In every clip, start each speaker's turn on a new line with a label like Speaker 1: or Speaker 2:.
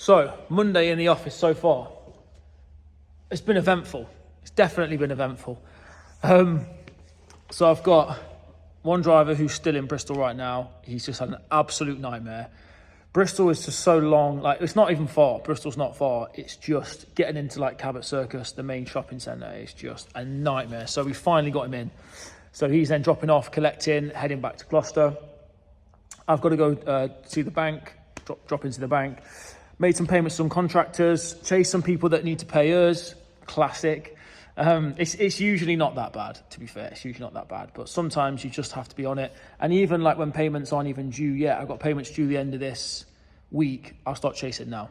Speaker 1: So, Monday in the office so far. It's been eventful. It's definitely been eventful. So I've got one driver who's still in Bristol right now. He's just had an absolute nightmare. Bristol is just so long. Like, it's not even far. Bristol's not far. It's just getting into like Cabot Circus, the main shopping centre. It's just a nightmare. So we finally got him in. So he's then dropping off, collecting, heading back to Gloucester. I've got to go see the bank, drop into the bank. Made some payments to some contractors, chased some people that need to pay us. Classic. It's usually not that bad, to be fair. It's usually not that bad, but sometimes you just have to be on it. And even like when payments aren't even due yet, I've got payments due the end of this week, I'll start chasing now,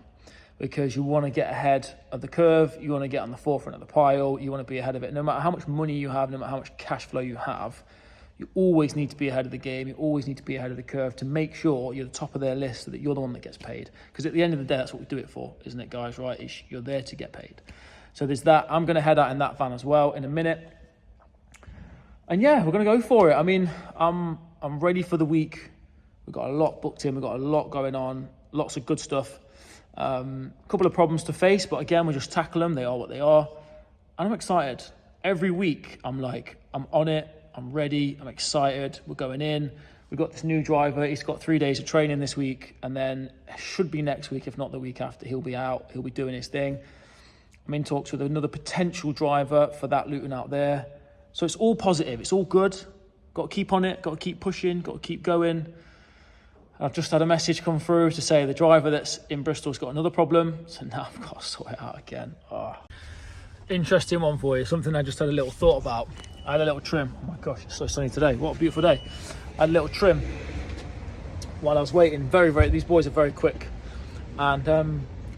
Speaker 1: because you want to get ahead of the curve. You want to get on the forefront of the pile. You want to be ahead of it. No matter how much money you have, no matter how much cash flow you have, you always need to be ahead of the game. You always need to be ahead of the curve to make sure you're the top of their list, so that you're the one that gets paid. Because at the end of the day, that's what we do it for, isn't it, guys? Right? You're there to get paid. So there's that. I'm going to head out in that van as well in a minute. And yeah, we're going to go for it. I mean, I'm ready for the week. We've got a lot booked in. We've got a lot going on. Lots of good stuff. A couple of problems to face, but again, we'll just tackle them. They are what they are. And I'm excited. Every week, I'm on it. I'm ready. I'm excited. We're going in. We've got this new driver. He's got 3 days of training this week. And then it should be next week, if not the week after. He'll be out. He'll be doing his thing. I'm in talks with another potential driver for that Luton out there. So it's all positive. It's all good. Got to keep on it. Got to keep pushing. Got to keep going. I've just had a message come through to say the driver that's in Bristol's got another problem. So now I've got to sort it out again. Interesting one for you. Something I just had a little thought about. I had a little trim. Oh my gosh, it's so sunny today. What a beautiful day. I had a little trim while I was waiting. These boys are very quick. And I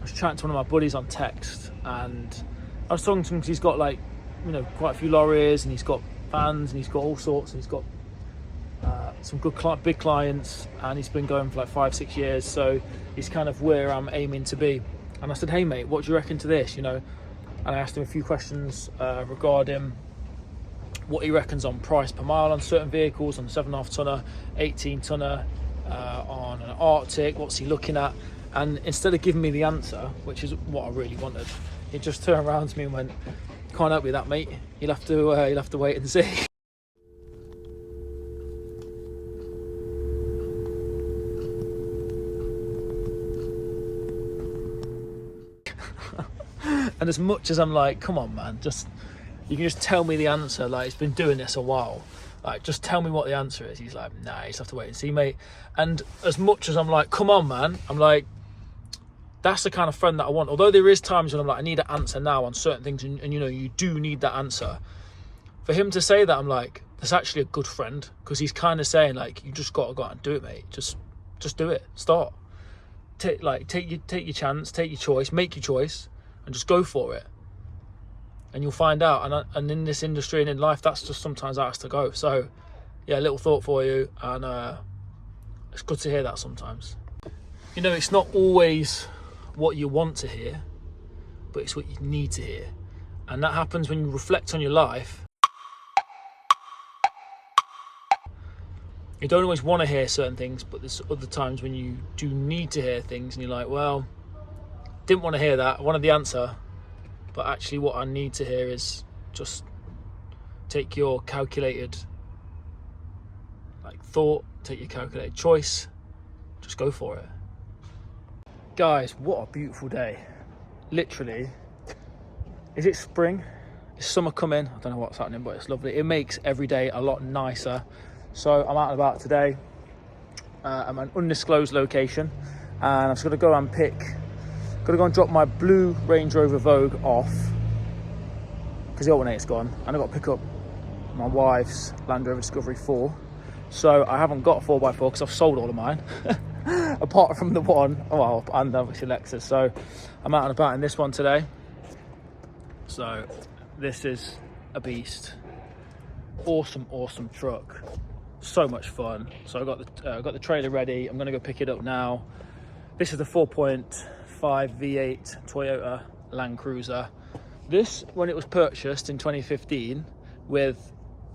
Speaker 1: was chatting to one of my buddies on text. And I was talking to him because he's got quite a few lorries, and he's got vans, and he's got all sorts, and he's got some good big clients, and he's been going for like 5-6 years. So he's kind of where I'm aiming to be. And I said, hey mate, what do you reckon to this? And I asked him a few questions regarding what he reckons on price per mile on certain vehicles, on 7.5 tonner, 18 tonner, on an Arctic. What's he looking at? And instead of giving me the answer, which is what I really wanted, he just turned around to me and went, "Can't help you with that, mate. You'll have to wait and see." And as much as I'm like, "Come on, man, you can just tell me the answer. Like, it's been doing this a while. Like, just tell me what the answer is." He's like, "Nah, you just have to wait and see, mate." And as much as I'm like, "Come on, man," I'm like, that's the kind of friend that I want. Although there is times when I'm like, I need an answer now on certain things, and you do need that answer. For him to say that, I'm like, that's actually a good friend, because he's kind of saying like, you just got to go out and do it, mate. Just do it. Start. Take your chance, take your choice, make your choice, and just go for it. And you'll find out. And in this industry and in life, that's just sometimes how it has to go. So yeah, a little thought for you, and it's good to hear that sometimes. It's not always what you want to hear, but it's what you need to hear. And that happens when you reflect on your life. You don't always want to hear certain things, but there's other times when you do need to hear things, and you're like, well, didn't want to hear that. I wanted the answer, but actually what I need to hear is just take your calculated thought, take your calculated choice, just go for it. Guys, what a beautiful day. Literally, is it spring? Is summer coming? I don't know what's happening, but it's lovely. It makes every day a lot nicer. So I'm out and about today. I'm at an undisclosed location, and I'm just gonna go and drop my blue Range Rover Vogue off, because the alternator's gone, and I've got to pick up my wife's Land Rover Discovery 4. So I haven't got a 4x4 because I've sold all of mine. Apart from the one, and obviously Lexus. So I'm out and about in this one today. So this is a beast. Awesome truck. So much fun. So I got the trailer ready. I'm gonna go pick it up now. This is the 4.5 V8 Toyota Land Cruiser. This, when it was purchased in 2015 with,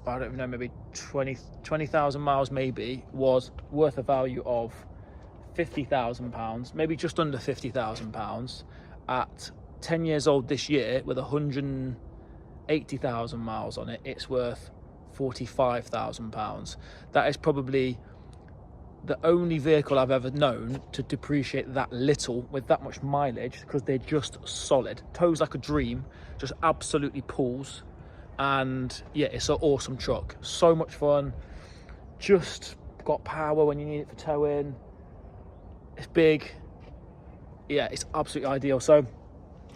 Speaker 1: I don't even know, maybe 20,000 miles maybe, was worth a value of £50,000, maybe just under £50,000 at 10 years old this year with 180,000 miles on it, it's worth £45,000. That is probably the only vehicle I've ever known to depreciate that little with that much mileage, because they're just solid. Tows like a dream, just absolutely pulls. And yeah, it's an awesome truck. So much fun. Just got power when you need it for towing. It's big. Yeah, it's absolutely ideal. So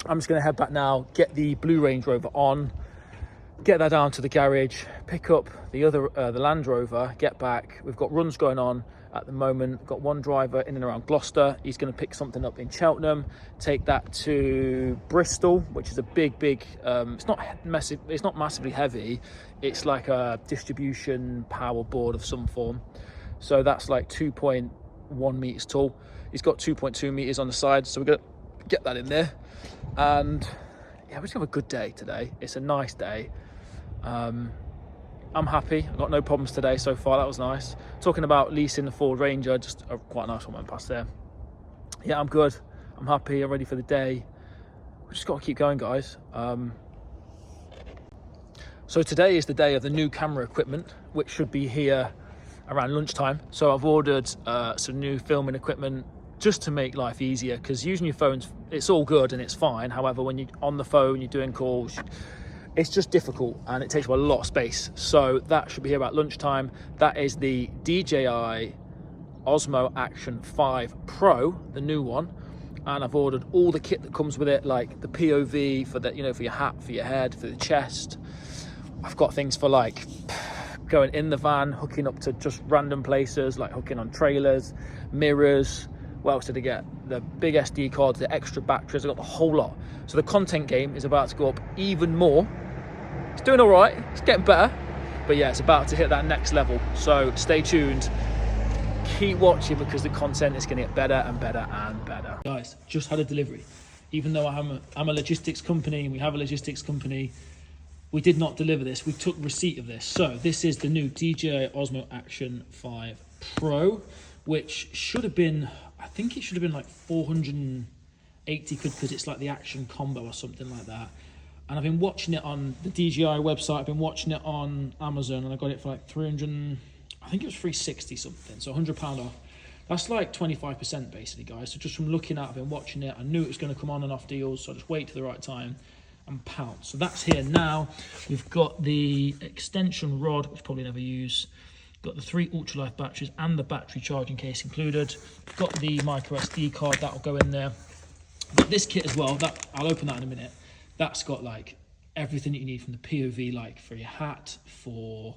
Speaker 1: I'm just going to head back now, get the blue Range Rover on, get that down to the garage, pick up the Land Rover, get back. We've got runs going on at the moment. We've got one driver in and around Gloucester. He's going to pick something up in Cheltenham, take that to Bristol, which is a big it's not massive, it's not massively heavy. It's like a distribution power board of some form. So that's like 2.1 meters tall. He's got 2.2 meters on the side, so we're going to get that in there. And yeah, we're just gonna have a good day today. It's a nice day. I'm happy. I've got no problems today so far. That was nice. Talking about leasing the Ford Ranger, just quite a nice one went past there. Yeah, I'm good. I'm happy. I'm ready for the day. We just got to keep going, guys. So today is the day of the new camera equipment, which should be here around lunchtime. So I've ordered some new filming equipment just to make life easier, because using your phones, it's all good and it's fine. However, when you're on the phone, you're doing calls, it's just difficult and it takes up a lot of space. So that should be here about lunchtime. That is the DJI Osmo Action 5 Pro, the new one. And I've ordered all the kit that comes with it, like the POV for the, for your hat, for your head, for the chest. I've got things for like going in the van, hooking up to just random places, like hooking on trailers, mirrors. What else did I get? The big SD cards, the extra batteries. I got the whole lot. So the content game is about to go up even more. It's doing all right. It's getting better. But yeah, it's about to hit that next level. So stay tuned. Keep watching, because the content is going to get better and better and better. Guys, just had a delivery. Even though I'm a logistics company and we have a logistics company, we did not deliver this. We took receipt of this. So this is the new DJI Osmo Action 5 Pro, which should have been, I think it should have been like 480 quid, because it's like the Action Combo or something like that. And I've been watching it on the DJI website. I've been watching it on Amazon, and I got it for like 300, I think it was 360 something, so £100 off. That's like 25% basically, guys. So just from looking at it, I've been watching it. I knew it was going to come on and off deals, so I just wait to the right time and pounce. So that's here now. We've got the extension rod, which probably never use. Got the 3 ultralight batteries and the battery charging case included. Got the micro SD card, that'll go in there. But this kit as well, that I'll open that in a minute. That's got like everything that you need from the POV, like for your hat, for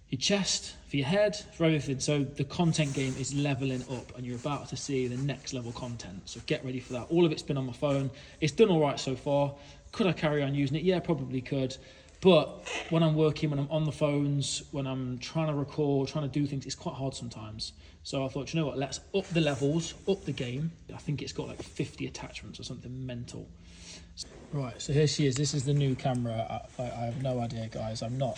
Speaker 1: your chest, for your head, for everything. So the content game is leveling up, and you're about to see the next level content. So get ready for that. All of it's been on my phone. It's done all right so far. Could I carry on using it? Yeah, probably could. But when I'm working, when I'm on the phones, when I'm trying to record, trying to do things, it's quite hard sometimes. So I thought, you know what, let's up the levels, up the game. I think it's got like 50 attachments or something mental. Right, so here she is. This is the new camera. I have no idea, guys. I'm not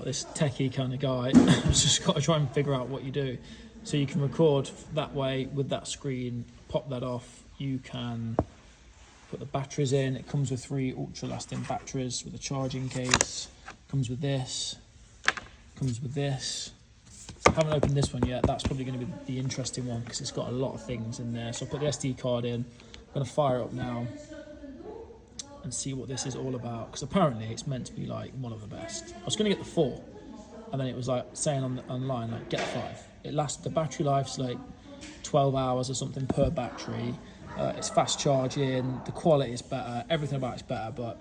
Speaker 1: this techie kind of guy. I've just got to try and figure out what you do. So you can record that way with that screen, pop that off. You can put the batteries in. It comes with 3 ultra-lasting batteries with a charging case. Comes with this. Comes with this. I haven't opened this one yet. That's probably going to be the interesting one, because it's got a lot of things in there. So I'll put the SD card in. I'm going to fire it up now and see what this is all about, because apparently it's meant to be like one of the best. I was going to get the 4, and then it was like saying online, like, get 5. It lasts, the battery life's like 12 hours or something per battery. It's fast charging, the quality is better, everything about it's better, but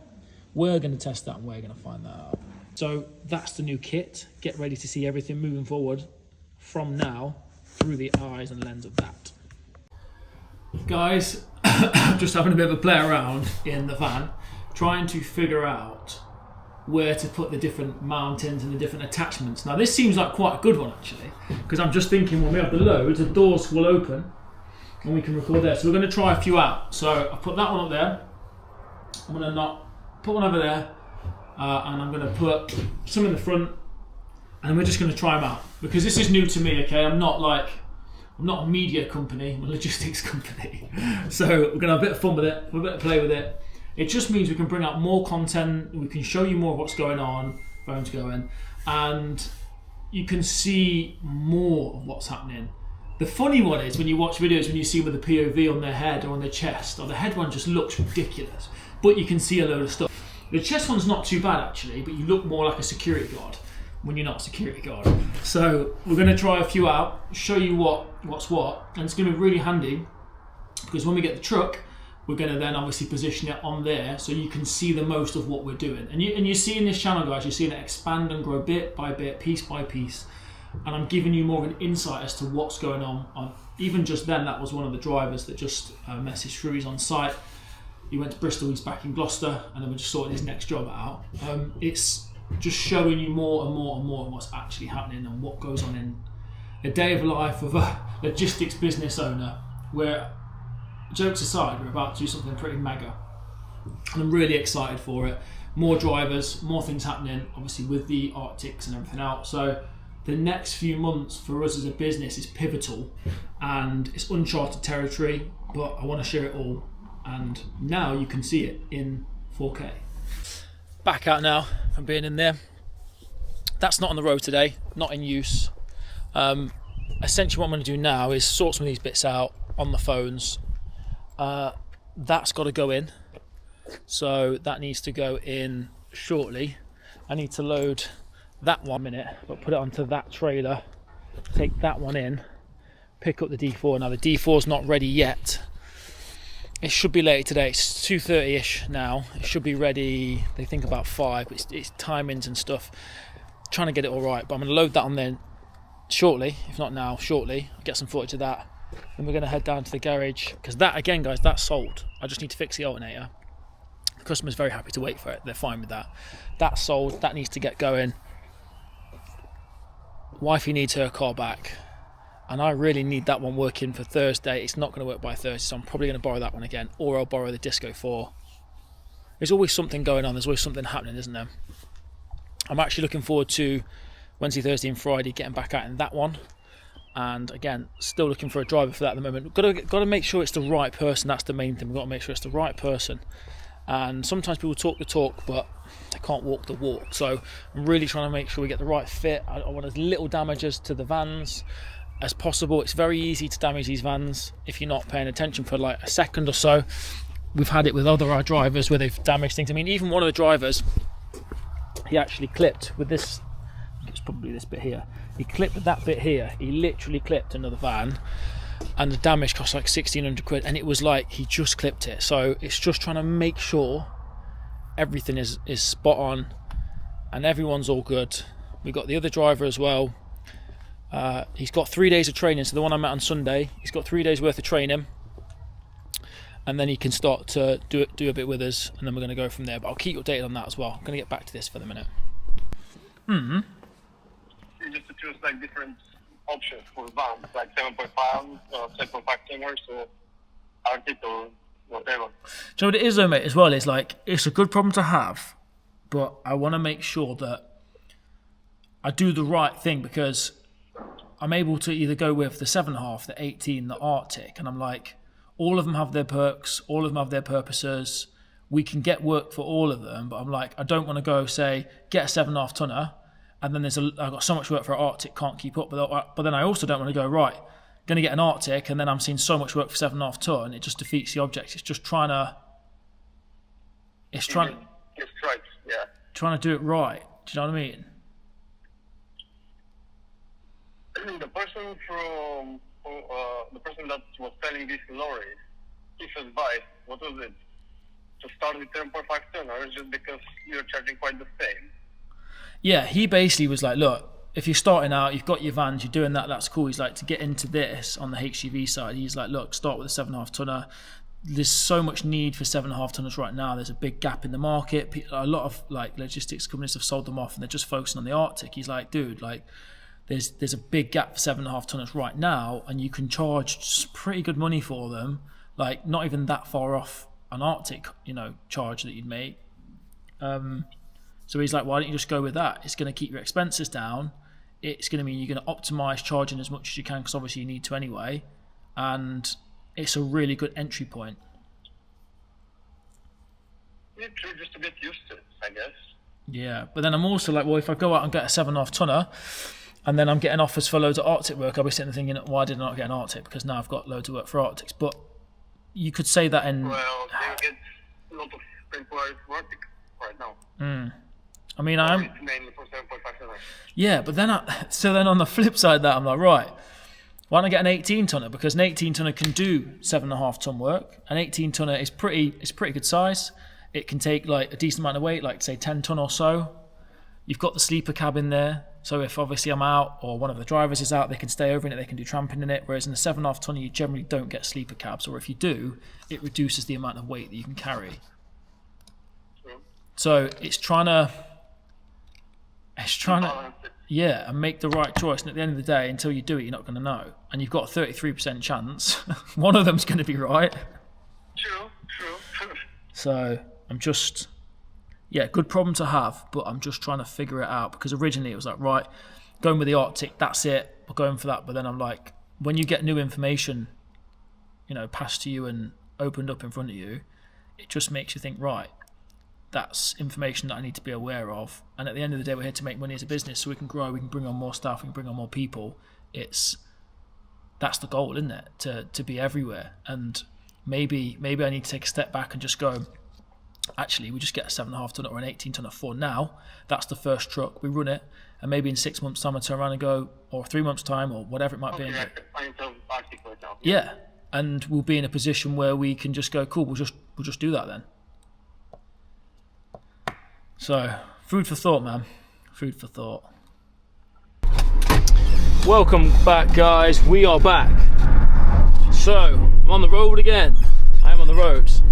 Speaker 1: we're going to test that and we're going to find that out. So that's the new kit. Get ready to see everything moving forward from now through the eyes and lens of that. Guys, just having a bit of a play around in the van, trying to figure out where to put the different mountings and the different attachments. Now this seems like quite a good one actually, because I'm just thinking when we have the loads, the doors will open and we can record there. So we're going to try a few out. So I've put that one up there. I'm going to put one over there, and I'm going to put some in the front, and we're just going to try them out, because this is new to me. Okay, I'm not like I'm not a media company, I'm a logistics company. So we're gonna have a bit of fun with it, a bit of play with it. It just means we can bring out more content, we can show you more of what's going on, phone's going, and you can see more of what's happening. The funny one is when you watch videos, when you see with the POV on their head or on their chest, or the head one just looks ridiculous, but you can see a load of stuff. The chest one's not too bad actually, but you look more like a security guard when you're not a security guard. So we're going to try a few out, show you what's what, and it's going to be really handy because when we get the truck, we're going to then obviously position it on there so you can see the most of what we're doing. And you're seeing this channel, guys, you're seeing it expand and grow bit by bit, piece by piece. And I'm giving you more of an insight as to what's going on. Even just then, that was one of the drivers that just messaged through. He's on site. He went to Bristol, he's back in Gloucester, and then we're just sorting his next job out. It's just showing you more and more and more of what's actually happening and what goes on in a day of life of a logistics business owner, where, jokes aside, we're about to do something pretty mega. And I'm really excited for it. More drivers, more things happening, obviously with the Arctics and everything else. So the next few months for us as a business is pivotal and it's uncharted territory, but I want to share it all. And now you can see it in 4K. Back out now from being in there. That's not on the road today, not in use. Essentially what I'm going to do now is sort some of these bits out on the phones. That's got to go in. So that needs to go in shortly. I need to load that 1 minute, but put it onto that trailer, take that one in, pick up the D4. Now the D4 is not ready yet. It should be later today. It's 2:30ish now. It should be ready, they think about 5, but it's timings and stuff. Trying to get it all right, but I'm going to load that on then shortly, if not now, shortly. I'll get some footage of that. Then we're going to head down to the garage, because that, again guys, that's sold. I just need to fix the alternator. The customer's very happy to wait for it. They're fine with that. That's sold. That needs to get going. Wifey needs her car back, and I really need that one working for Thursday. It's not going to work by Thursday, so I'm probably going to borrow that one again, or I'll borrow the Disco 4. There's always something going on. There's always something happening, isn't there? I'm actually looking forward to Wednesday, Thursday and Friday getting back out in that one. And again, still looking for a driver for that at the moment. Got to make sure it's the right person. That's the main thing. We've got to make sure it's the right person. And sometimes people talk the talk, but they can't walk the walk. So I'm really trying to make sure we get the right fit. I want as little damages to the vans as possible. It's very easy to damage these vans if you're not paying attention for like a second or so. We've had it with other drivers where they've damaged things. I mean, even one of the drivers, he actually clipped with this, I think it's probably this bit here. He clipped that bit here. He literally clipped another van, and the damage cost like 1,600 quid, and it was like he just clipped it. So it's just trying to make sure everything is spot on and everyone's all good. We've got the other driver as well. He's got 3 days of training, so the one I met on Sunday, he's got 3 days worth of training, and then he can start to do a bit with us, and then we're going to go from there. But I'll keep you updated on that as well. I'm going to get back to this for the minute.
Speaker 2: Just to choose like different options for vans, like 7.5, 7.5 tonners, or Arctic or whatever.
Speaker 1: Do you know what it is though, mate, as well? It's like, it's a good problem to have, but I want to make sure that I do the right thing, because I'm able to either go with the 7.5, the 18, the Arctic, and I'm like, all of them have their perks, all of them have their purposes. We can get work for all of them, but I'm like, I don't want to go say, get a 7.5 tonner, and then I've got so much work for an Arctic, can't keep up. But then I also don't want to go, right, going to get an Arctic, and then I'm seeing so much work for 7.5 ton, it just defeats the object. It's just trying to do it right. Do you know what I mean?
Speaker 2: The person that was selling these lorries, his advice, what was it? To start with 7.5 tonners, just because you're charging quite the same.
Speaker 1: Yeah, he basically was like, look, if you're starting out, you've got your vans, you're doing that, that's cool. He's like, to get into this on the HGV side, he's like, look, start with a 7.5 tonner. There's so much need for 7.5 tonners right now. There's a big gap in the market. A lot of like logistics companies have sold them off, and they're just focusing on the Arctic. He's like, dude, like there's a big gap for 7.5 tonners right now, and you can charge pretty good money for them. Like not even that far off an Arctic, charge that you'd make. So he's like, why don't you just go with that? It's going to keep your expenses down. it's going to mean you're going to optimize charging as much as you can, because obviously you need to anyway, and it's a really good entry point.
Speaker 2: Yeah, true, just to get used to it, I guess.
Speaker 1: Yeah, but then I'm also like, well, if I go out and get a 7.5 tonner and then I'm getting offers for loads of Arctic work, I'll be sitting there thinking, why did I not get an Arctic? Because now I've got loads of work for Arctics. But you could say that in...
Speaker 2: Well, you get a lot of temporary Arctic right now.
Speaker 1: I mean,
Speaker 2: It's mainly for 7.5 tonners.
Speaker 1: Yeah, but then so then on the flip side of that, I'm like, right, why don't I get an 18 tonner? Because an 18 tonner can do 7.5 ton work. An 18 tonner is pretty good size. It can take like a decent amount of weight, like say 10 ton or so. You've got the sleeper cab in there, so if obviously I'm out or one of the drivers is out, they can stay over in it, they can do tramping in it. Whereas in a 7.5 tonner, you generally don't get sleeper cabs, or if you do, it reduces the amount of weight that you can carry.
Speaker 2: True.
Speaker 1: So it's trying to yeah, and make the right choice. And at the end of the day, until you do it, you're not going to know. And you've got a 33% chance. One of them's going to be right.
Speaker 2: True.
Speaker 1: So I'm just, good problem to have, but I'm just trying to figure it out, because originally it was like, right, going with the Arctic, that's it, we're going for that. But then I'm like, when you get new information, passed to you and opened up in front of you, it just makes you think, right, that's information that I need to be aware of. And at the end of the day, we're here to make money as a business, so we can grow, we can bring on more staff, we can bring on more people. That's the goal, isn't it? To be everywhere. And maybe I need to take a step back and just go, actually, we just get a 7.5 ton or an 18 tonner for now. That's the first truck. We run it, and maybe in 6 months' time I turn around and go, or 3 months' time, or whatever it might be. Yeah, and we'll be in a position where we can just go, cool. We'll just do that then. So, food for thought, man. Food for thought. Welcome back, guys. We are back. So, I'm on the road again. I am on the roads.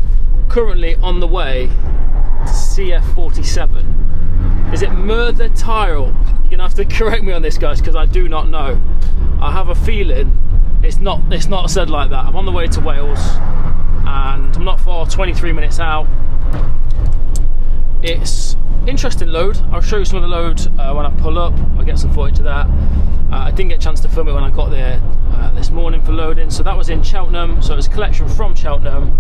Speaker 1: Currently on the way to CF47. Is it Merthyr Tyrol? You're going to have to correct me on this, guys, because I do not know. I have a feeling it's not said like that. I'm on the way to Wales, and I'm not far, 23 minutes out. It's interesting load. I'll show you some of the load when I pull up. I'll get some footage of that. I didn't get a chance to film it when I got there this morning for loading. So that was in Cheltenham. So it was a collection from Cheltenham,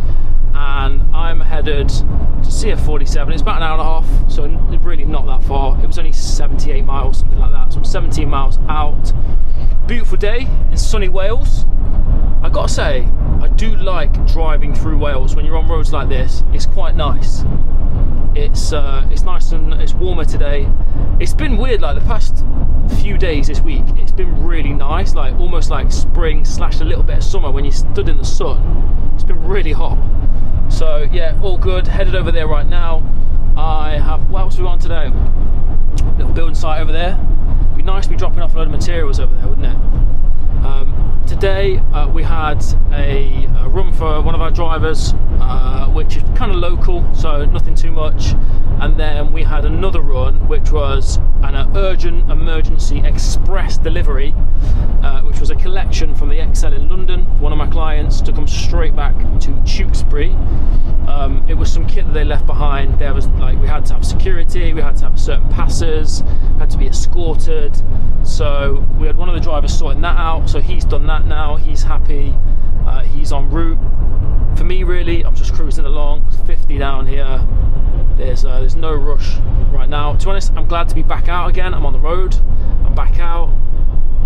Speaker 1: and I'm headed to CF47. It's about an hour and a half, so really not that far. It was only 78 miles, something like that. So I'm 17 miles out. Beautiful day in sunny Wales. I gotta say, I do like driving through Wales when you're on roads like this. It's quite nice. It's nice and it's warmer today. It's been weird, like the past few days this week. It's been really nice, like almost like spring / a little bit of summer when you stood in the sun. It's been really hot. So yeah, all good. Headed over there right now. What else are we on today? Little building site over there. It'd be nice to be dropping off a load of materials over there, wouldn't it? Today we had a run for one of our drivers, which is kind of local, so nothing too much. And then we had another run, which was an urgent emergency express delivery, which was a collection from the XL in London for one of my clients to come straight back to Tewkesbury. It was some kit that they left behind. There was we had to have security, we had to have certain passes, had to be escorted. So we had one of the drivers sorting that out. So he's done that now. He's happy. He's en route. For me, really, I'm just cruising along. It's 50 down here. There's no rush right now. To be honest, I'm glad to be back out again. I'm on the road. I'm back out,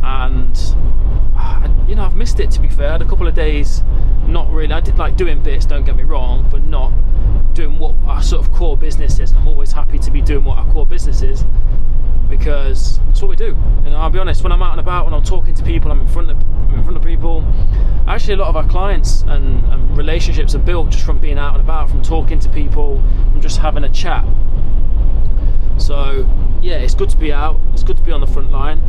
Speaker 1: and I've missed it. To be fair, I had a couple of days. Not really. I did like doing bits. Don't get me wrong, but not doing what our sort of core business is. I'm always happy to be doing what our core business is, because that's what we do. I'll be honest, when I'm out and about, when I'm talking to people, I'm in front of people. Actually, a lot of our clients and relationships are built just from being out and about, from talking to people, from just having a chat. So yeah, it's good to be out. It's good to be on the front line.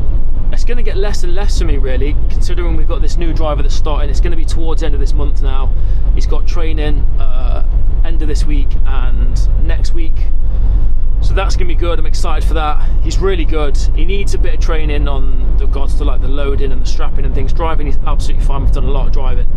Speaker 1: It's going to get less and less for me, really, considering we've got this new driver that's starting. It's going to be towards the end of this month now. He's got training end of this week and next week. So that's going to be good. I'm excited for that. He's really good. He needs a bit of training on regards to like the loading and the strapping and things. Driving, he's absolutely fine. We've done a lot of driving.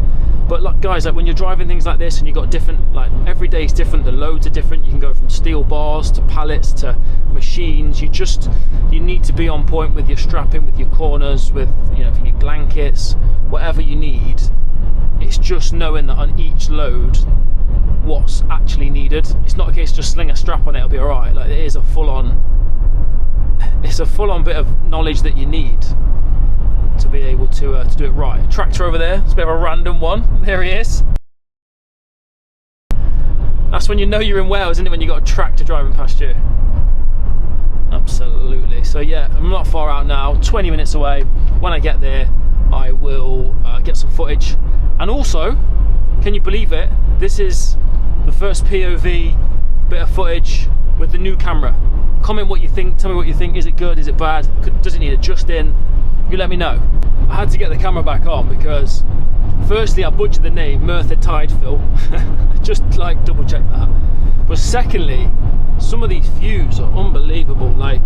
Speaker 1: But like, guys, like when you're driving things like this and you've got different, like every day is different, the loads are different. You can go from steel bars to pallets to machines. You need to be on point with your strapping, with your corners, with, you know, if you need blankets, whatever you need. It's just knowing that on each load what's actually needed. It's not a case just sling a strap on it, it'll be alright. Like, it is a full-on bit of knowledge that you need to be able to do it right. Tractor over there, it's a bit of a random one. There he is. That's when you know you're in Wales, isn't it, when you got a tractor driving past you? Absolutely. So yeah, I'm not far out now, 20 minutes away. When I get there, I will get some footage. And also, can you believe it, this is the first POV bit of footage with the new camera. Comment what you think, tell me what you think. Is it good, is it bad, does it need adjusting? You let me know. I had to get the camera back on because firstly I butchered the name, Merthyr Tydfil. Just like double check that. But secondly, some of these views are unbelievable. Like,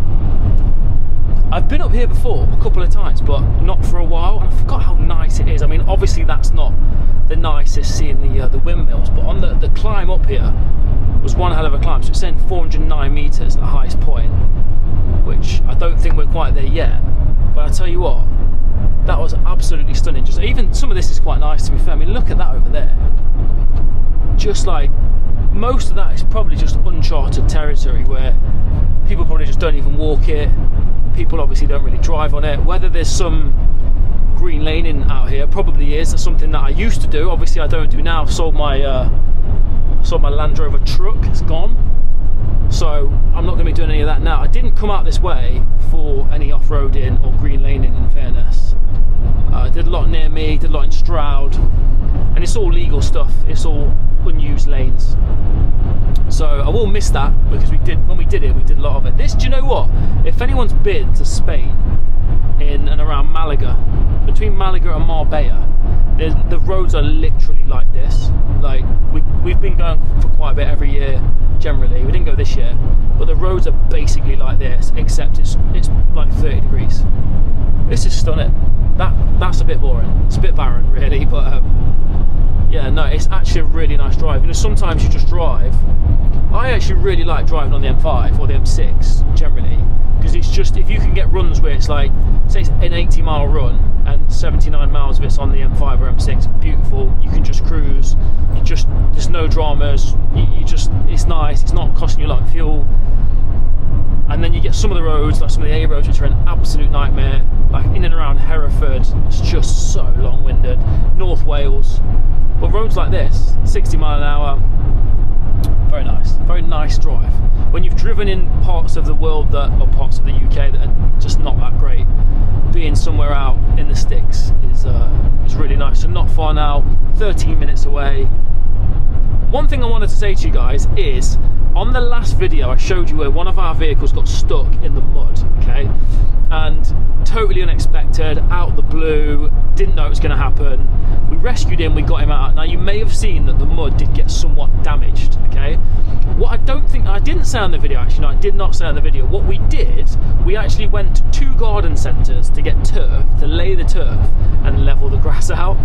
Speaker 1: I've been up here before a couple of times, but not for a while, and I forgot how nice it is. I mean, obviously that's not the nicest, seeing the windmills, but on the climb up here was one hell of a climb. So it's saying 409 meters at the highest point, which I don't think we're quite there yet. But I tell you what, that was absolutely stunning. Just even some of this is quite nice, to be fair. I mean, look at that over there. Just like, most of that is probably just uncharted territory where people probably just don't even walk it. People obviously don't really drive on it. Whether there's some green laning out here, probably is. That's something that I used to do. Obviously I don't do now. I've sold my Land Rover truck, it's gone. So I'm not going to be doing any of that now. I didn't come out this way for any off-roading or green laning, in fairness. I did a lot near me, did a lot in Stroud, and it's all legal stuff. It's all unused lanes. So I will miss that, because when we did it, we did a lot of it. This, do you know what? If anyone's been to Spain, in and around Malaga, between Malaga and Marbella, the roads are literally like this. Like, we've been going for quite a bit every year, generally. We didn't go this year, but the roads are basically like this, except it's like 30 degrees. This is stunning. That's a bit boring. It's a bit barren, really, but yeah, no, it's actually a really nice drive. You know, sometimes you just drive. I actually really like driving on the M5 or the M6 generally, because it's just, if you can get runs where it's like, say it's an 80-mile run and 79 miles of it's on the M5 or M6, beautiful. You can just cruise. There's no dramas. It's nice. It's not costing you a lot of fuel. And then you get some of the roads, like some of the A roads, which are an absolute nightmare. Like in and around Hereford, it's just so long-winded. North Wales, but roads like this, 60 mile an hour, very nice drive. When you've driven in parts of the world or parts of the UK that are just not that great, being somewhere out in the sticks is really nice. So not far now, 13 minutes away. One thing I wanted to say to you guys is, on the last video I showed you where one of our vehicles got stuck in the mud, okay? And totally unexpected, out of the blue, didn't know it was going to happen. We rescued him, we got him out. Now you may have seen that the mud did get somewhat damaged, okay? What I didn't say on the video, actually, no, I did not say on the video. What we did, we actually went to 2 garden centres to get turf, to lay the turf and level the grass out.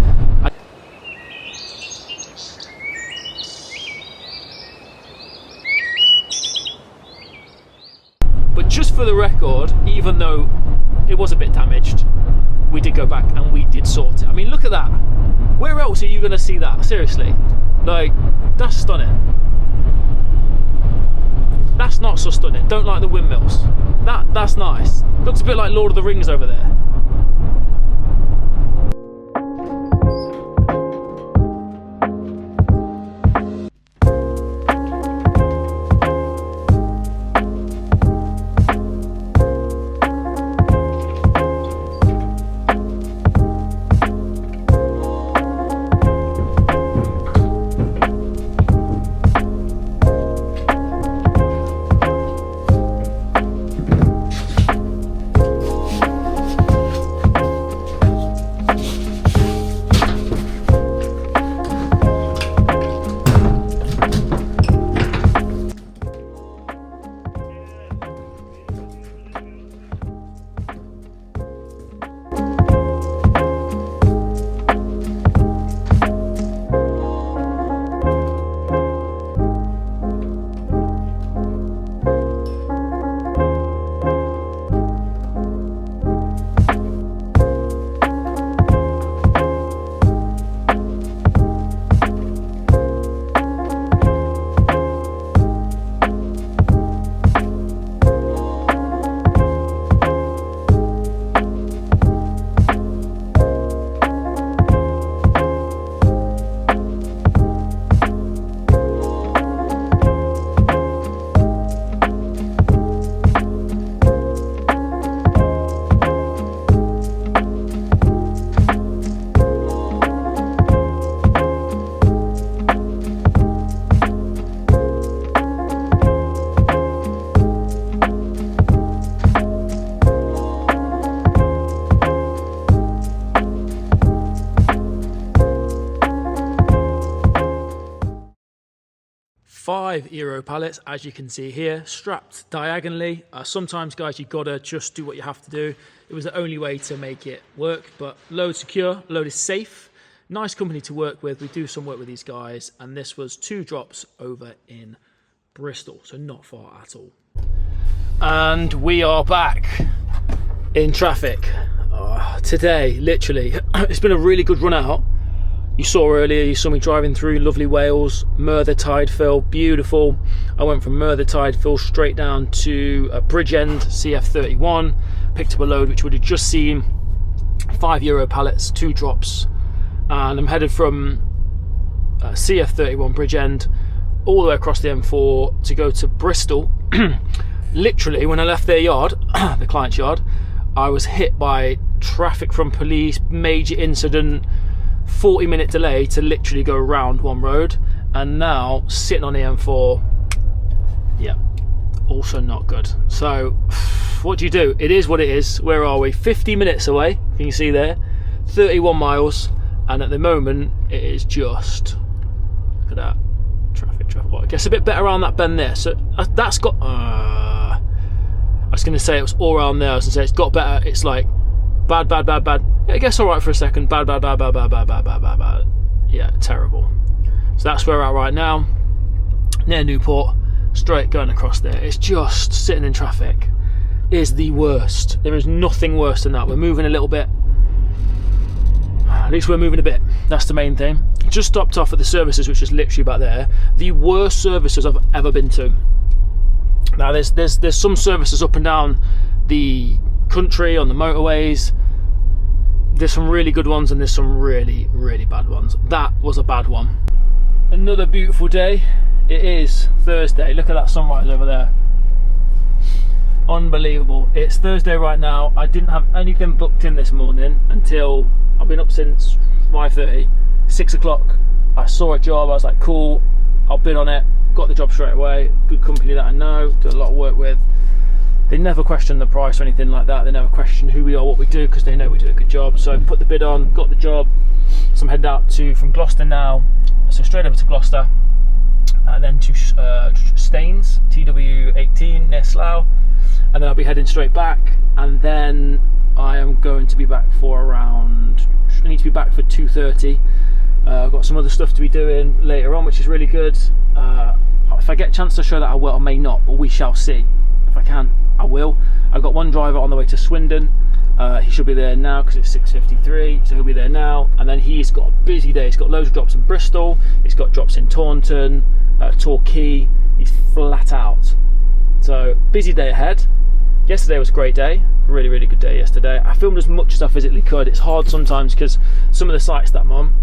Speaker 1: But just for the record, even though it was a bit damaged, we did go back and we did sort it. I mean, look at that. Where else are you going to see that? Seriously. Like, that's stunning. That's not so stunning. Don't like the windmills. That's nice. Looks a bit like Lord of the Rings over there. 5 Euro pallets, as you can see here, strapped diagonally. Sometimes, guys, you've got to just do what you have to do. It was the only way to make it work, but load secure, load is safe. Nice company to work with. We do some work with these guys, and this was 2 drops over in Bristol, so not far at all. And we are back in traffic. Today, literally, it's been a really good run out. You saw earlier, you saw me driving through lovely Wales, Merthyr Tydfil, beautiful. I went from Merthyr Tydfil straight down to Bridgend, CF31, picked up a load which would have just seen 5 Euro pallets, 2 drops, and I'm headed from CF31 Bridgend all the way across the M4 to go to Bristol. Literally, when I left their yard, the client's yard, I was hit by traffic from police, major incident, 40-minute delay to literally go around one road, and now sitting on the M4, yeah, also not good. So what do you do? It is what it is. Where are we? 50 minutes away, you can see there, 31 miles, and at the moment it is just, look at that, traffic. Well, it gets a bit better around that bend there, so that's got, I was going to say it was all around there. I was going to say it's got better. It's like bad. It gets all right for a second. Bad. Yeah, terrible. So that's where we're at right now, near Newport, straight going across there. It's just sitting in traffic is the worst. There is nothing worse than that. We're moving a little bit. At least we're moving a bit. That's the main thing. Just stopped off at the services, which is literally back there. The worst services I've ever been to. Now there's some services up and down the country on the motorways. There's some really good ones and there's some really bad ones. That was a bad one. Another beautiful day. It is Thursday. Look at that sunrise over there. Unbelievable. It's Thursday right now. I didn't have anything booked in this morning until I've been up since 5:30. 6 o'clock I saw a job. I was like, cool, I'll bid on it. Got the job straight away. Good company that I know, do a lot of work with. They never question the price or anything like that. They never question who we are, what we do, because they know we do a good job. So put the bid on, got the job. So I'm headed out from Gloucester now. So straight over to Gloucester, and then to Staines, TW18 near Slough, and then I'll be heading straight back. And then I am going to be back for around, I need to be back for 2:30. I've got some other stuff to be doing later on, which is really good. If I get a chance to show that, I will. I may not, but we shall see. If I can, I will. I've got one driver on the way to Swindon. He should be there now because it's 6:53, so he'll be there now. And then he's got a busy day. He's got loads of drops in Bristol. He's got drops in Taunton, Torquay. He's flat out. So busy day ahead. Yesterday was a great day, really good day yesterday. I filmed as much as I physically could. It's hard sometimes because some of the sites that I'm on,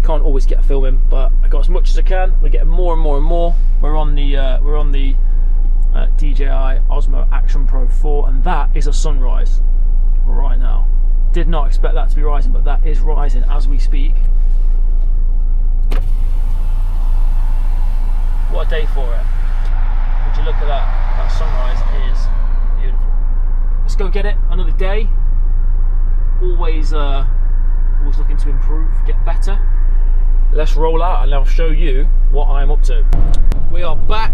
Speaker 1: can't always get filming, but I got as much as I can. We're getting more and more. We're on the DJI Osmo Action Pro 4, and that is a sunrise right now. Did not expect that to be rising, but that is rising as we speak. What a day for it. Would you look at that? That sunrise is beautiful. Let's go get it. Another day. Always looking to improve, get better. Let's roll out and I'll show you what I'm up to. We are back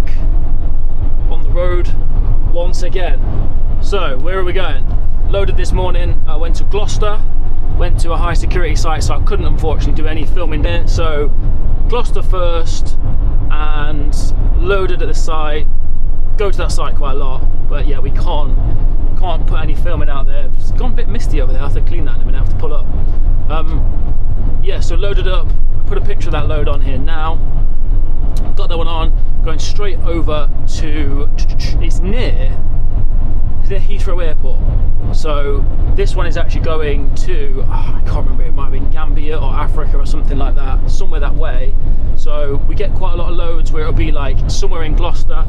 Speaker 1: on the road once again. So where are we going? Loaded this morning. I went to Gloucester, went to a high security site, so I couldn't unfortunately do any filming there. So Gloucester first, and loaded at the site. Go to that site quite a lot, but yeah, we can't put any filming out there. It's gone a bit misty over there. I have to clean that in a minute. I have to pull up. Yeah, so loaded up. Put a picture of that load on here now. Got that one on. Going straight over to, it's near Heathrow Airport. So this one is actually going to, I can't remember, it might have been Gambia or Africa or something like that, somewhere that way. So we get quite a lot of loads where it'll be like somewhere in Gloucester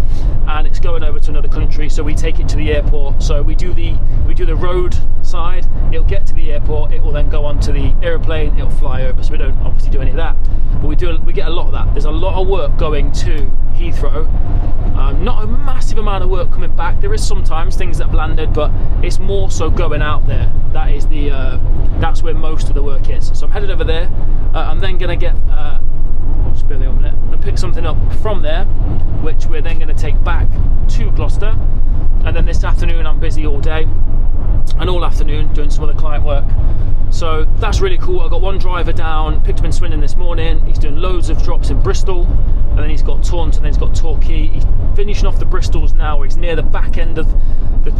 Speaker 1: and it's going over to another country, so we take it to the airport. So we do the road side, it'll get to the airport, it will then go onto the aeroplane, it'll fly over. So we don't obviously do any of that, but we get a lot of that. There's a lot of work going to Heathrow. Not a massive amount of work coming back. There is sometimes things that have landed, but it's more so going out there. That is that's where most of the work is. So I'm headed over there. I'm then gonna get, just bear with me a minute. I'm gonna pick something up from there, which we're then going to take back to Gloucester. And then this afternoon I'm busy all day and all afternoon doing some other client work. So that's really cool. I got one driver down, picked him in Swindon this morning. He's doing loads of drops in Bristol, and then he's got Taunton, and then he's got Torquay. He's finishing off the Bristols now, where he's near the back end of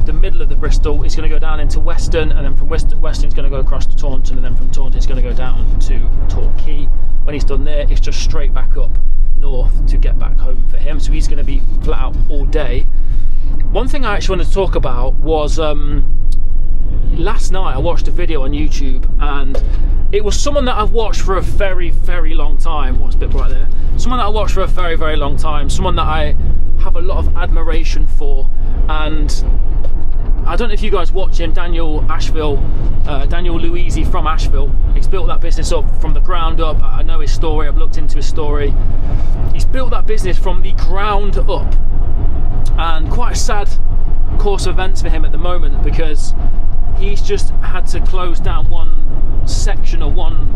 Speaker 1: the middle of the Bristol. He's going to go down into Weston, and then from Weston he's going to go across to Taunton, and then from Taunton he's going to go down to Torquay. When he's done there, it's just straight back up north to get back home for him. So he's going to be flat out all day. One thing I actually wanted to talk about was last night I watched a video on YouTube, and it was someone that I've watched for a very, very long time. What's a bit bright there? Someone that I watched for a very, very long time. Someone that I have a lot of admiration for, and I don't know if you guys watch him, Daniel Louisi from Asheville. He's built that business up from the ground up. I know his story, I've looked into his story. He's built that business from the ground up, and quite a sad course of events for him at the moment, because he's just had to close down one section or one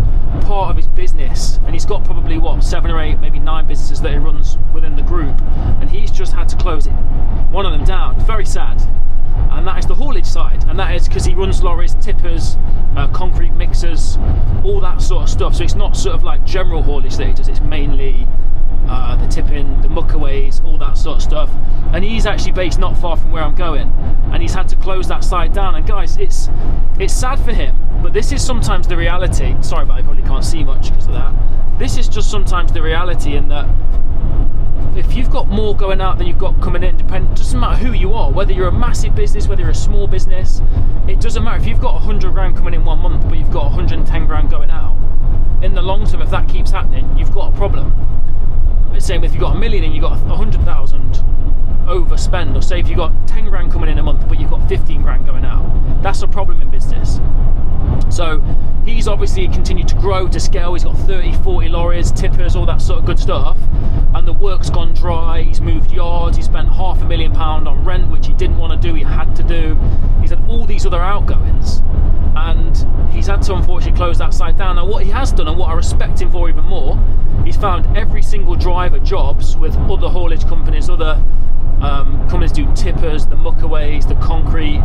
Speaker 1: part of his business, and he's got probably 7 or 8, maybe 9 businesses that he runs within the group, and he's just had to close one of them down. Very sad. And that is the haulage side, and that is because he runs lorries, tippers, concrete mixers, all that sort of stuff. So it's not sort of like general haulage that he does, it's mainly the tipping, the muckaways, all that sort of stuff. And he's actually based not far from where I'm going, and he's had to close that side down. And guys, it's sad for him, but this is sometimes the reality. Sorry, but I probably can't see much because of that. This is just sometimes the reality, in that if you've got more going out than you've got coming in, doesn't matter who you are, whether you're a massive business, whether you're a small business, it doesn't matter. If you've got 100 grand coming in 1 month, but you've got 110 grand going out, in the long term, if that keeps happening, you've got a problem. Same if you've got 1 million and you've got 100,000 overspend, or say if you've got 10 grand coming in a month but you've got 15 grand going out, that's a problem in business. So he's obviously continued to grow, to scale. He's got 30, 40 lorries, tippers, all that sort of good stuff, and the work's gone dry. He's moved yards, he spent £500,000 on rent, which he didn't want to do, he had to do. He's had all these other outgoings, and he's had to unfortunately close that side down. Now what he has done, and what I respect him for even more, he's found every single driver jobs with other haulage companies, other companies do tippers, the muckaways, the concrete,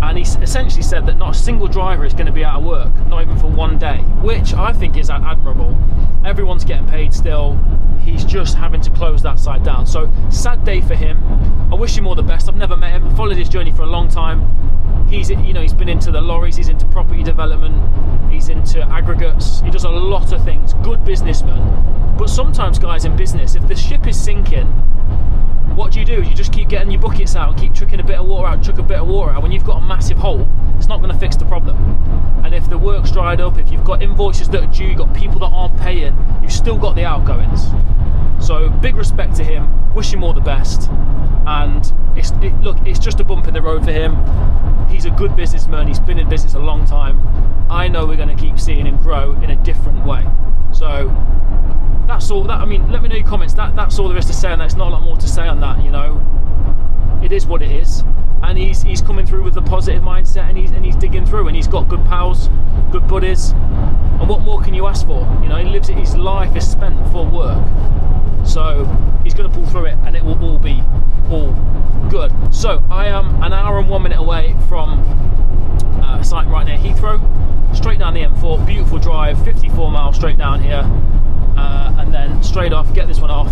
Speaker 1: and he's essentially said that not a single driver is going to be out of work, not even for 1 day, which I think is admirable. Everyone's getting paid still. He's just having to close that side down. So sad day for him. I wish him all the best. I've never met him. I followed his journey for a long time. He's been into the lorries, he's into property development, he's into aggregates, he does a lot of things. Good businessman. But sometimes, guys, in business, if the ship is sinking, what do? You just keep getting your buckets out and keep chucking a bit of water out, chuck a bit of water out. When you've got a massive hole, it's not going to fix the problem. And if the work's dried up, if you've got invoices that are due, you've got people that aren't paying, you've still got the outgoings. So big respect to him, wish him all the best. And it's just a bump in the road for him. He's a good businessman, he's been in business a long time. I know we're going to keep seeing him grow in a different way. So that's all. Let me know your comments. That's all there is to say on that. There's not a lot more to say on that. It is what it is, and he's coming through with a positive mindset, and he's digging through, and he's got good pals, good buddies, and what more can you ask for? He lives it. His life is spent for work, so he's going to pull through it, and it will all be all good. So I am an hour and 1 minute away from a site right near Heathrow, straight down the M4, beautiful drive, 54 miles straight down here, and then straight off, get this one off,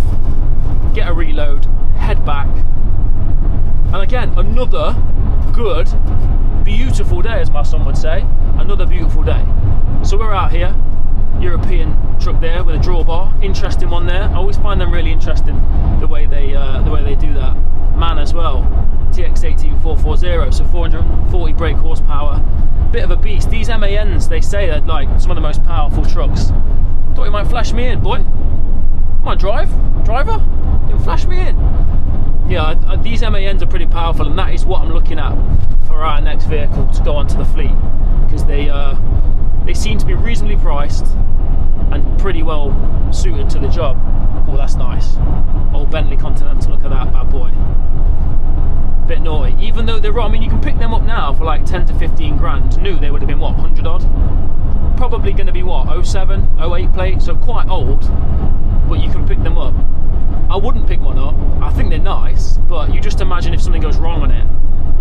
Speaker 1: get a reload, head back, and again, another good, beautiful day, as my son would say, another beautiful day. So we're out here, European truck there with a drawbar, interesting one there. I always find them really interesting, the way they do that. Man as well, TX18 440, so 440 brake horsepower, bit of a beast. These MANs, they say, are like some of the most powerful trucks. Thought you might flash me in, boy. Come on, driver, you flash me in. Yeah, these MANs are pretty powerful, and that is what I'm looking at for our next vehicle to go onto the fleet, because they seem to be reasonably priced and pretty well suited to the job. Oh, that's nice. Old Bentley Continental, look at that bad boy. Bit naughty. Even though they're, you can pick them up now for like 10 to 15 grand. New, they would have been what, 100 odd? Probably going to be what, 07, 08 plate, so quite old, but you can pick them up. I wouldn't pick one up. but you just imagine if something goes wrong on it.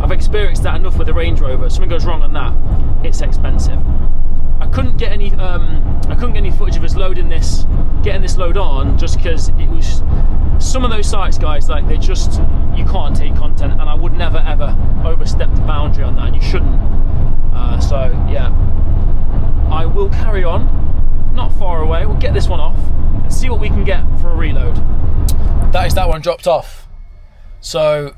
Speaker 1: I've experienced that enough with the Range Rover. If something goes wrong on that, it's expensive. I couldn't get any footage of us getting this load on, just because it was some of those sites, guys, like you can't take content, and I would never ever overstep the boundary on that, and you shouldn't. So yeah, I will carry on, not far away. We'll get this one off and see what we can get for a reload. That is that one dropped off. So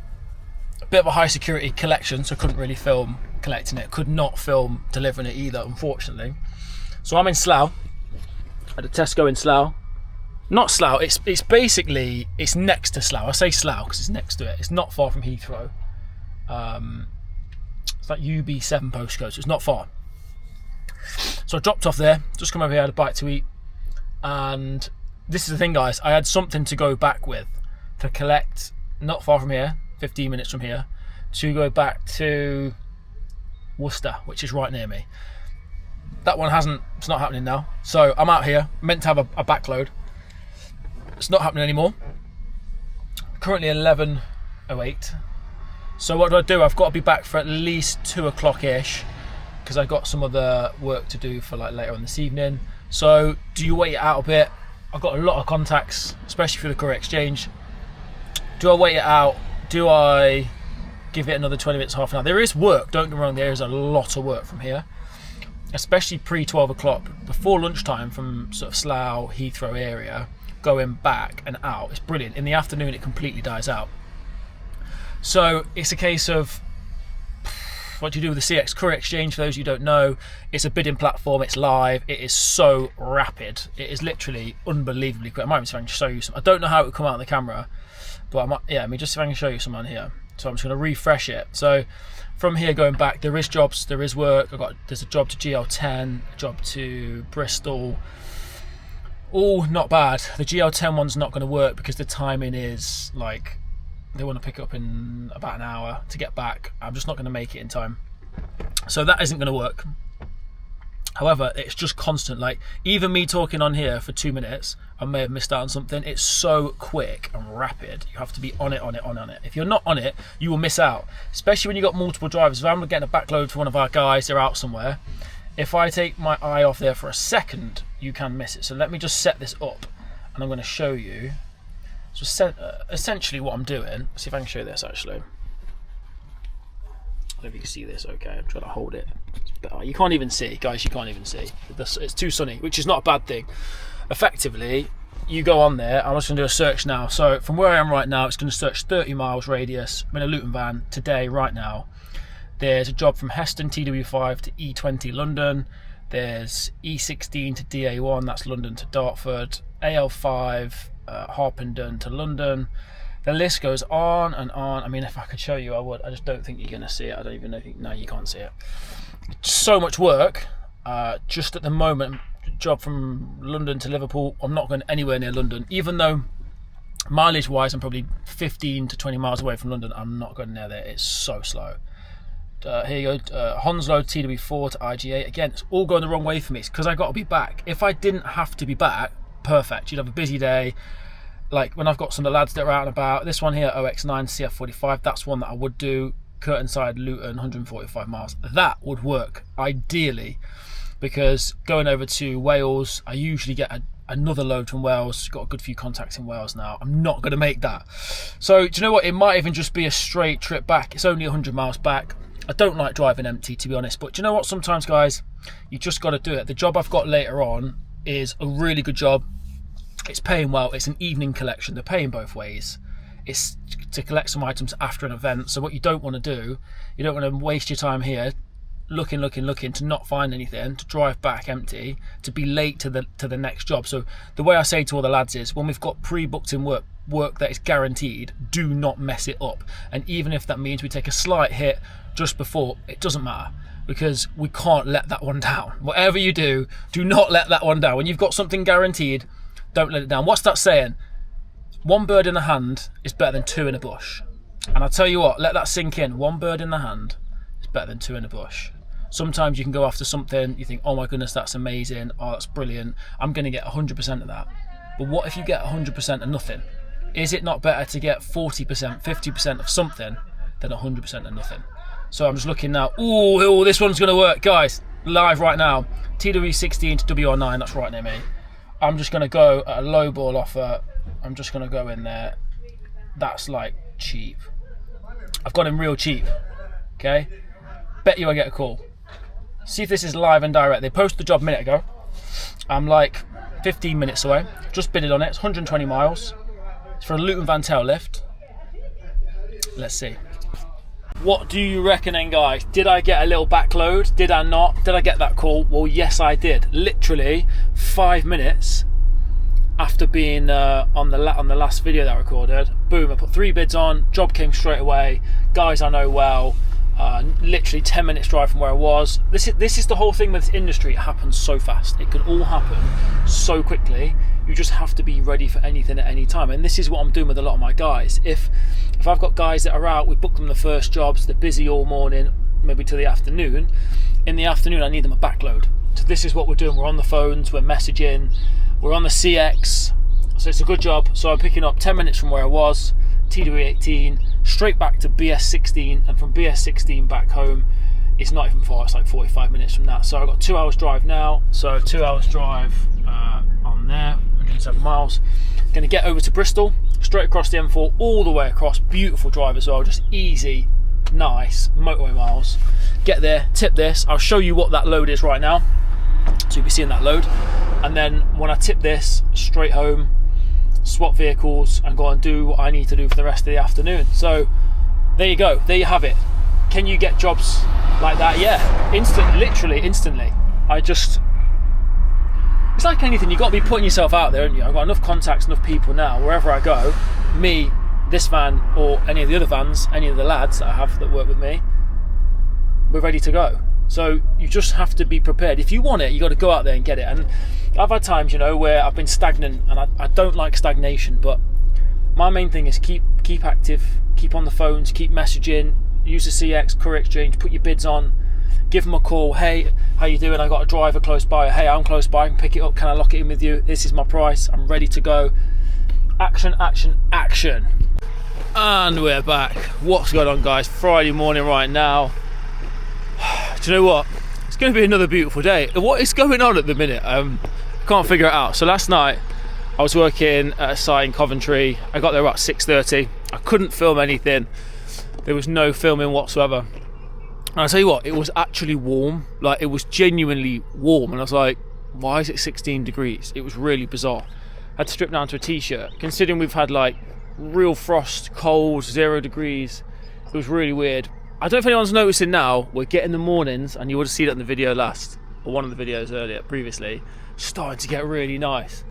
Speaker 1: a bit of a high security collection, so I couldn't really film collecting it, could not film delivering it either, unfortunately. So I'm in Slough, at a Tesco in Slough. Not Slough, it's basically, it's next to Slough. I say Slough because it's next to it. It's not far from Heathrow. It's like UB7 postcode, so it's not far. So I dropped off there, just come over here, had a bite to eat. And this is the thing, guys, I had something to go back with, to collect not far from here, 15 minutes from here, to go back to Worcester, which is right near me. That one it's not happening now. So I'm out here, meant to have a backload. It's not happening anymore. Currently 11:08. So what do? I've got to be back for at least 2 o'clock-ish, because I've got some other work to do for like later on this evening. So do you wait it out a bit? I've got a lot of contacts, especially through the courier exchange. Do I wait it out? Do I give it another 20 minutes, half an hour? There is work, don't get me wrong, there is a lot of work from here, especially pre-12 o'clock, before lunchtime, from sort of Slough, Heathrow area, going back and out. It's brilliant. In the afternoon, it completely dies out. So it's a case of, what do you do with the CX Courier Exchange? For those of you who don't know, it's a bidding platform, it's live, it is so rapid. It is literally unbelievably quick. I might even show you some. I don't know how it would come out on the camera, but I might, yeah, I mean, just if I can show you some on here. So I'm just going to refresh it. So from here going back, there is jobs, there is work. There's a job to GL10, a job to Bristol. All not bad. The GL10 one's not going to work because the timing is like, they want to pick up in about an hour to get back. I'm just not going to make it in time. So that isn't going to work. However, it's just constant. Like, even me talking on here for 2 minutes, I may have missed out on something. It's so quick and rapid. You have to be on it. If you're not on it, you will miss out. Especially when you've got multiple drivers. If I'm getting a backload for one of our guys, they're out somewhere. If I take my eye off there for a second, you can miss it. So let me just set this up, and I'm going to show you. So essentially what I'm doing, let's see if I can show this actually. I don't know if you can see this okay. I'm trying to hold it. You can't even see, guys, you can't even see. It's too sunny, which is not a bad thing. Effectively, you go on there, I'm just going to do a search now. So from where I am right now, it's going to search 30 miles radius. I'm in a Luton van today, right now. There's a job from Heston TW5 to E20 London. There's E16 to DA1, that's London to Dartford. AL5, Harpenden to London. The list goes on and on. I mean, if I could show you, I would. I just don't think you're going to see it. I don't even know if no, you can't see it. So much work. Just at the moment, job from London to Liverpool. I'm not going anywhere near London, even though mileage wise I'm probably 15 to 20 miles away from London. I'm not going near there. It's so slow. Here you go, Hounslow TW4 to IG8. Again, it's all going the wrong way for me. It's because I got to be back. If I didn't have to be back, perfect. You'd have a busy day. Like when I've got some of the lads that are out and about. This one here, OX9 CF45, that's one that I would do. Curtainside, Luton, 145 miles. That would work ideally, because going over to Wales, I usually get another load from Wales. Got a good few contacts in Wales now. I'm not going to make that. So do you know what? It might even just be a straight trip back. It's only 100 miles back. I don't like driving empty, to be honest, but do you know what? Sometimes, guys, you just got to do it. The job I've got later on is a really good job. It's paying well. It's an evening collection. They're paying both ways. It's to collect some items after an event. So what you don't want to do, you don't want to waste your time here looking to not find anything, to drive back empty, to be late to the next job. So the way I say to all the lads is, when we've got pre-booked in work that is guaranteed, do not mess it up. And even if that means we take a slight hit just before, it doesn't matter, because we can't let that one down. Whatever you do, do not let that one down. When you've got something guaranteed, don't let it down. What's that saying? One bird in the hand is better than two in a bush. And I'll tell you what, let that sink in. One bird in the hand is better than two in a bush. Sometimes you can go after something, you think, oh my goodness, that's amazing, oh, that's brilliant, I'm going to get 100% of that. But what if you get 100% of nothing? Is it not better to get 40%, 50% of something than 100% of nothing? So I'm just looking now. Ooh, this one's going to work, guys. Live right now. TW16 to WR9, that's right near me. I'm just going to go at a low ball offer. I'm just going to go in there. That's like cheap. I've got him real cheap. Okay? Bet you I get a call. See if this is live and direct. They posted the job a minute ago. I'm like 15 minutes away. Just bidded on it. It's 120 miles. It's for a Luton Van Tail lift. Let's see. What do you reckon then, guys? Did I get a little backload? Did I not? Did I get that call? Well, yes, I did. Literally 5 minutes after being on the last video that I recorded. Boom, I put 3 bids on. Job came straight away. Guys I know well. Literally 10 minutes drive from where I was. This is the whole thing with this industry. It happens so fast. It can all happen so quickly. You just have to be ready for anything at any time. And this is what I'm doing with a lot of my guys. If I've got guys that are out, we book them the first jobs, they're busy all morning, maybe till the afternoon. In the afternoon, I need them a backload. So this is what we're doing. We're on the phones, we're messaging, we're on the CX. So it's a good job. So I'm picking up 10 minutes from where I was, TW18, straight back to BS16, and from BS16 back home, it's not even far, it's like 45 minutes from that. So I've got 2 hours drive now, so 2 hours drive on there, 107 miles. Gonna get over to Bristol, straight across the M4, all the way across, beautiful drive as well, just easy, nice, motorway miles. Get there, tip this, I'll show you what that load is right now, so you'll be seeing that load. And then when I tip this, straight home, swap vehicles and go and do what I need to do for the rest of the afternoon. So there you go, there you have it. Can you get jobs like that? Yeah, literally instantly. It's like anything, you've got to be putting yourself out there, haven't you? I've got enough contacts, enough people now, wherever I go, me, this van, or any of the other vans, any of the lads that I have that work with me, we're ready to go. So you just have to be prepared. If you want it, you got to go out there and get it. And I've had times, where I've been stagnant, and I don't like stagnation, but my main thing is keep active, keep on the phones, keep messaging, use the CX, Courier Exchange, put your bids on, give them a call. Hey, how you doing? I got a driver close by. Hey, I'm close by, I can pick it up, can I lock it in with you? This is my price, I'm ready to go. Action, action, action. And we're back. What's going on, guys? Friday morning right now. Do you know what? It's going to be another beautiful day. What is going on at the minute? Can't figure it out. So last night I was working at a site in Coventry. I got there about 6:30. I couldn't film anything. There was no filming whatsoever. And I'll tell you what, it was actually warm. Like, it was genuinely warm. And I was like, why is it 16 degrees? It was really bizarre. I had to strip down to a t-shirt. Considering we've had like real frost, cold, 0 degrees. It was really weird. I don't know if anyone's noticing now, we're getting the mornings, and you would have seen it in the video last, or one of the videos earlier, previously, starting to get really nice.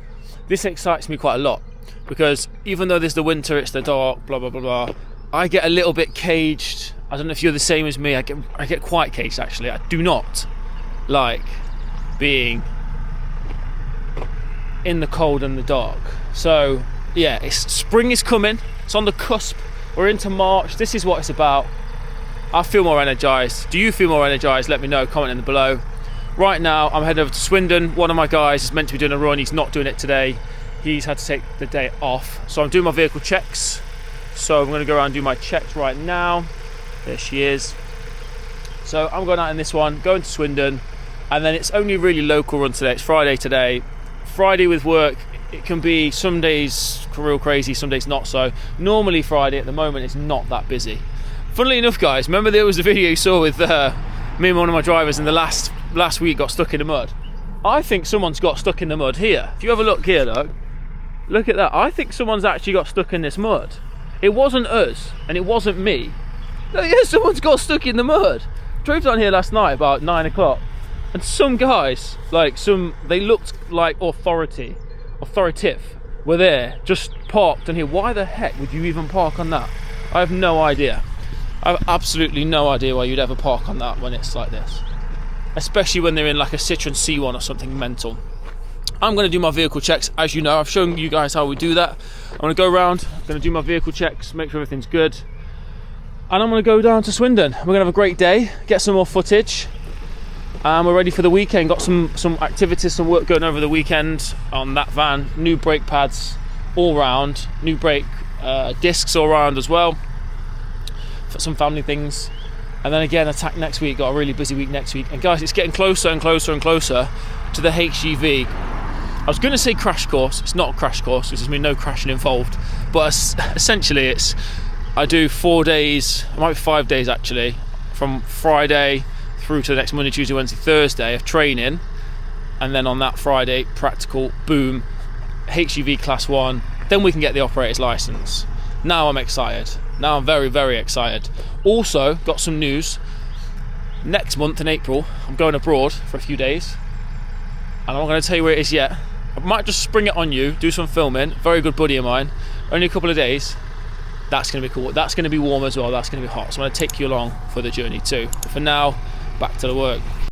Speaker 1: This excites me quite a lot, because even though there's the winter, it's the dark, blah, blah, blah, blah, I get a little bit caged. I don't know if you're the same as me, I get quite caged, actually. I do not like being in the cold and the dark. So, yeah, spring is coming, it's on the cusp, we're into March, this is what it's about. I feel more energised. Do you feel more energised? Let me know, comment in the below. Right now, I'm heading over to Swindon. One of my guys is meant to be doing a run. He's not doing it today. He's had to take the day off. So I'm doing my vehicle checks. So I'm going to go around and do my checks right now. There she is. So I'm going out in this one, going to Swindon. And then it's only a really local run today. It's Friday today. Friday with work, it can be some days real crazy, some days not so. Normally Friday at the moment is not that busy. Funnily enough, guys, remember there was a video you saw with me and one of my drivers in the last week got stuck in the mud? I think someone's got stuck in the mud here. If you have a look here, look at that. I think someone's actually got stuck in this mud. It wasn't us, and it wasn't me. No, yeah, someone's got stuck in the mud. Drove down here last night about 9 o'clock, and some guys, they looked like authoritative, were there, just parked on here. Why the heck would you even park on that? I have no idea. I have absolutely no idea why you'd ever park on that when it's like this. Especially when they're in like a Citroen C1 or something mental. I'm going to do my vehicle checks. As you know, I've shown you guys how we do that. I'm going to go around, I'm going to do my vehicle checks, make sure everything's good. And I'm going to go down to Swindon. We're going to have a great day, get some more footage. And we're ready for the weekend. Got some activities, some work going over the weekend on that van. New brake pads, all round. New brake discs all round as well, for some family things. And then again, attack next week. Got a really busy week next week. And guys, it's getting closer and closer and closer to the HGV. I was going to say crash course. It's not a crash course, because there's been no crashing involved. But essentially, I do 4 days, it might be 5 days actually, from Friday through to the next Monday, Tuesday, Wednesday, Thursday of training. And then on that Friday, practical, boom, HGV Class 1. Then we can get the operator's license. Now I'm excited. Now I'm very, very excited. Also, got some news. Next month in April, I'm going abroad for a few days. And I'm not going to tell you where it is yet. I might just spring it on you, do some filming. Very good buddy of mine. Only a couple of days. That's going to be cool. That's going to be warm as well. That's going to be hot. So I'm going to take you along for the journey too. But for now, back to the work.